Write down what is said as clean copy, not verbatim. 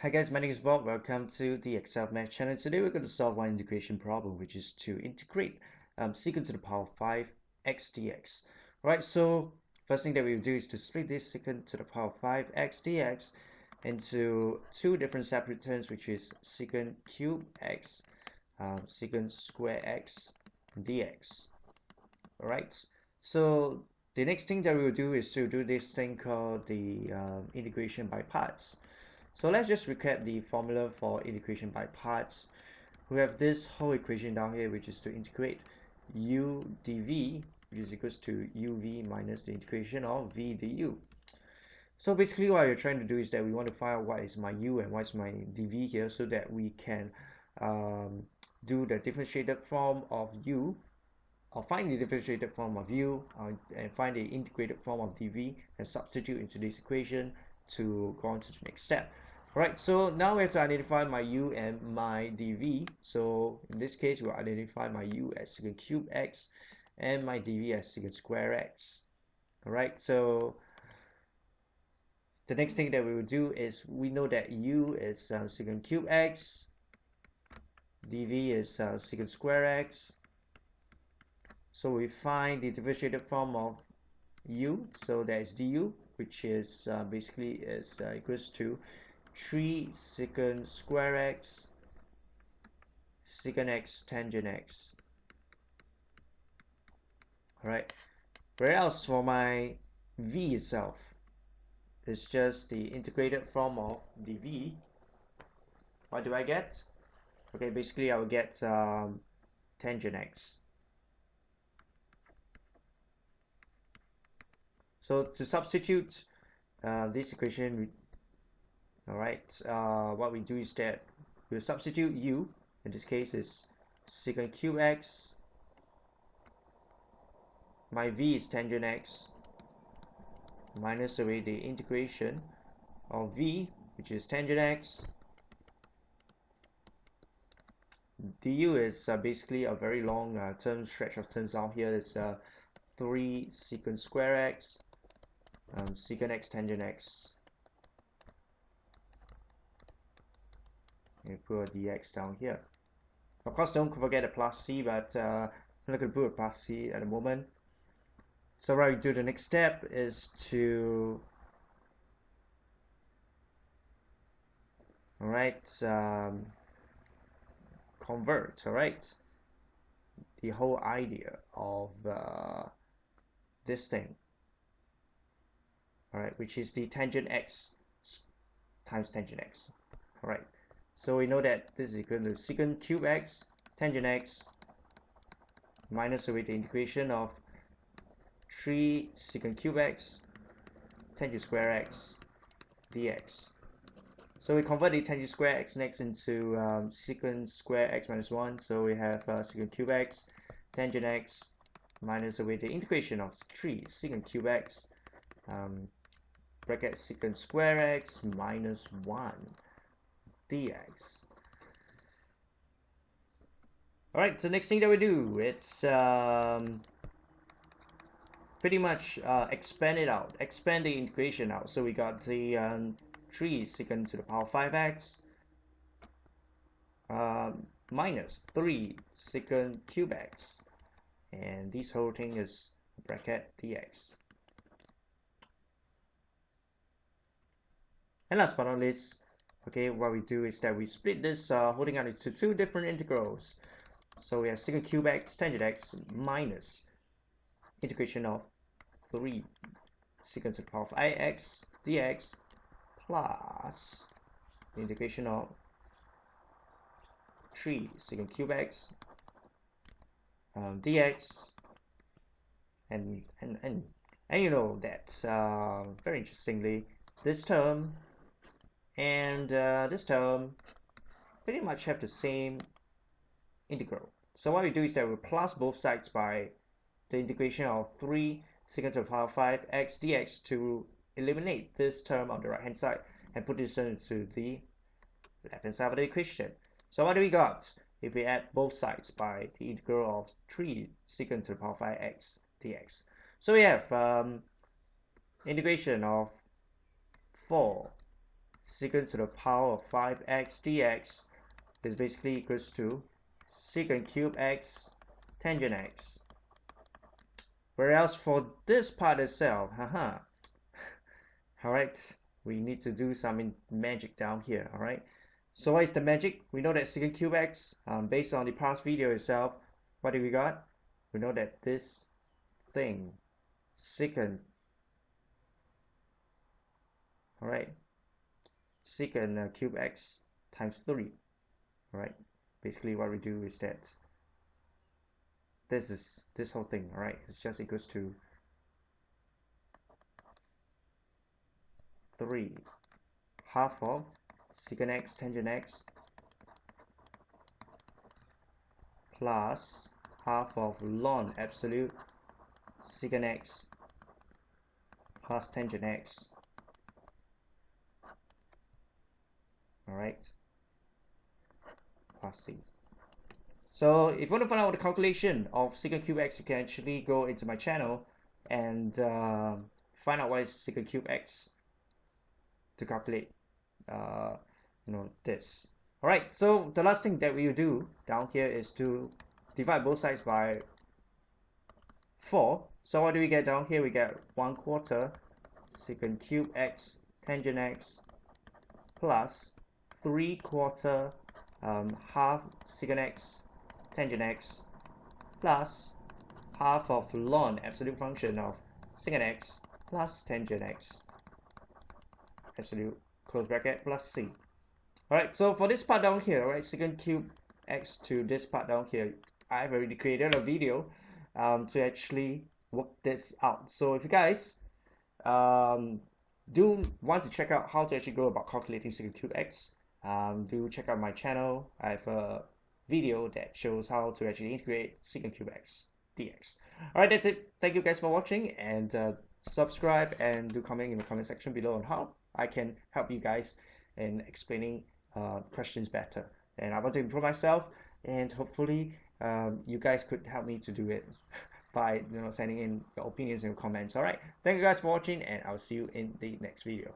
Hi guys, my name is Bob. Welcome to the Excel Math channel. Today we're going to solve one integration problem, which is to integrate secant to the power 5 x dx. Alright, so first thing that we'll do is to split this secant to the power 5 x dx into two different separate terms, which is secant cube x, secant square x dx. Alright, so the next thing that we'll do is to do this thing called the integration by parts. So let's just recap the formula for integration by parts. We have this whole equation down here, which is to integrate u dv, which is equals to uv minus the integration of v du. So basically what you're trying to do is that we want to find out what is my u and what is my dv here, so that we can do the differentiated form of u, or find the differentiated form of u, and find the integrated form of dv and substitute into this equation to go on to the next step. Alright, so now we have to identify my u and my dv. So in this case, we'll identify my u as secant cube x and my dv as secant square x. Alright, so the next thing that we will do is we know that u is secant cube x, dv is secant square x. So we find the differentiated form of u, so that is du, which is basically is equals to 3 secant square x secant x tangent x. Alright, whereas for my v itself, it's just the integrated form of dv. What do I get? Okay, basically I will get tangent x. So to substitute this equation, alright, what we do is that we'll substitute u, in this case is secant cube x, my v is tangent x, minus away the integration of v, which is tangent x. Du is basically a very long stretch of terms out here. It's 3 secant square x, secant x tangent x. You put a dx down here. Of course, don't forget a plus c, but I'm not going to put a plus c at the moment. So what we do, the next step is to convert, the whole idea of this thing, which is the tangent x times tangent x. Alright, so we know that this is equal to secant cube x tangent x minus away the integration of 3 secant cube x tangent square x dx. So we convert the tangent square x next into secant square x minus 1. So we have secant cube x tangent x minus away the integration of 3 secant cube x bracket secant square x minus 1 dx. Alright, so next thing that we do, it's pretty much expand it out, expand the integration out. So we got the 3 secant to the power 5x minus 3 secant cube x, and this whole thing is bracket dx. And last but not least, okay, what we do is that we split this holding out into two different integrals. So we have secant cube x tangent x minus integration of 3 secant to the power of ix dx plus the integration of 3 secant cube x dx, and you know that very interestingly, this term and this term pretty much have the same integral. So what we do is that we plus both sides by the integration of 3 secant to the power 5 x dx to eliminate this term on the right hand side and put this into the left hand side of the equation. So what do we got if we add both sides by the integral of 3 secant to the power 5 x dx? So we have integration of 4 secant to the power of 5x dx is basically equals to secant cube x tangent x. Whereas for this part itself, alright, we need to do some magic down here, alright? So what is the magic? We know that secant cube x, based on the past video itself, what do we got? We know that this thing, secant, alright, secant cube x times 3, alright? Basically what we do is that this whole thing, alright, is just equals to 3 half of secant x tangent x plus half of ln absolute secant x plus tangent x. Alright, plus c. So if you want to find out the calculation of secant cube x, you can actually go into my channel and find out what is secant cube x to calculate this. Alright, so the last thing that we will do down here is to divide both sides by 4. So what do we get down here? We get 1/4 secant cube x tangent x plus 3/4 half secant x tangent x plus half of ln absolute function of secant x plus tangent x absolute close bracket plus c. Alright, so for this part down here, right, secant cube x to this part down here, I've already created a video to actually work this out. So if you guys do want to check out how to actually go about calculating secant cube x, do check out my channel. I have a video that shows how to actually integrate secant cube x dx. Alright, that's it. Thank you guys for watching, and subscribe and do comment in the comment section below on how I can help you guys in explaining questions better. And I want to improve myself, and hopefully you guys could help me to do it by sending in your opinions and comments. Alright, thank you guys for watching, and I'll see you in the next video.